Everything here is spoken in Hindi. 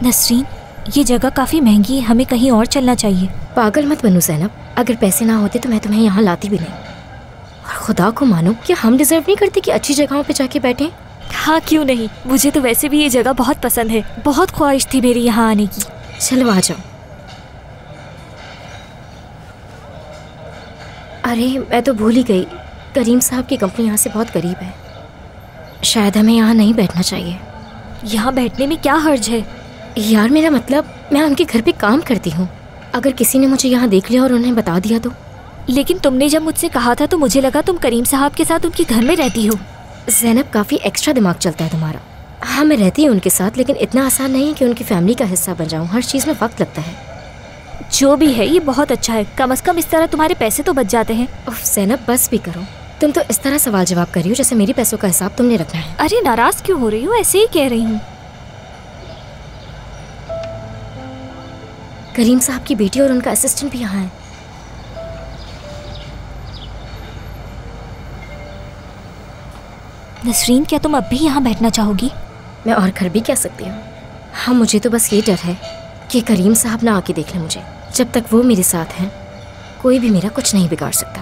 नसरीन, ये जगह काफ़ी महंगी है, हमें कहीं और चलना चाहिए। पागल मत बनो ज़ैनब, अगर पैसे ना होते तो मैं तुम्हें यहाँ लाती भी नहीं। और खुदा को मानो, क्या हम डिजर्व नहीं करते कि अच्छी जगहों पे जाके बैठें? हाँ क्यों नहीं, मुझे तो वैसे भी ये जगह बहुत पसंद है, बहुत ख्वाहिश थी मेरी यहाँ आने की। चलो आ जाओ। अरे मैं तो भूल ही गई, करीम साहब की कंपनी यहाँ से बहुत करीब है, शायद हमें यहाँ नहीं बैठना चाहिए। यहाँ बैठने में क्या हर्ज है? यार मेरा मतलब, मैं उनके घर पे काम करती हूँ, अगर किसी ने मुझे यहाँ देख लिया और उन्हें बता दिया तो? लेकिन तुमने जब मुझसे कहा था तो मुझे लगा तुम करीम साहब के साथ उनके घर में रहती हो। ज़ैनब, काफ़ी एक्स्ट्रा दिमाग चलता है तुम्हारा। हाँ मैं रहती हूँ उनके साथ, लेकिन इतना आसान नहीं है कि उनकी फैमिली का हिस्सा बन जाऊँ, हर चीज़ में वक्त लगता है। जो भी है ये बहुत अच्छा है, कम से कम इस तरह तुम्हारे पैसे तो बच जाते हैं। उफ ज़ैनब बस भी करो, तुम तो इस तरह सवाल जवाब कर रही हो जैसे मेरे पैसों का हिसाब तुमने रखना है। अरे नाराज़ क्यों हो रही हो, ऐसे ही कह रही हूँ। करीम साहब की बेटी और उनका असिस्टेंट भी यहाँ है। नसरीन, क्या तुम अब भी यहाँ बैठना चाहोगी? मैं और घर भी कह सकती हूँ। हाँ मुझे तो बस ये डर है कि करीम साहब ना आके देख लें मुझे। जब तक वो मेरे साथ हैं कोई भी मेरा कुछ नहीं बिगाड़ सकता।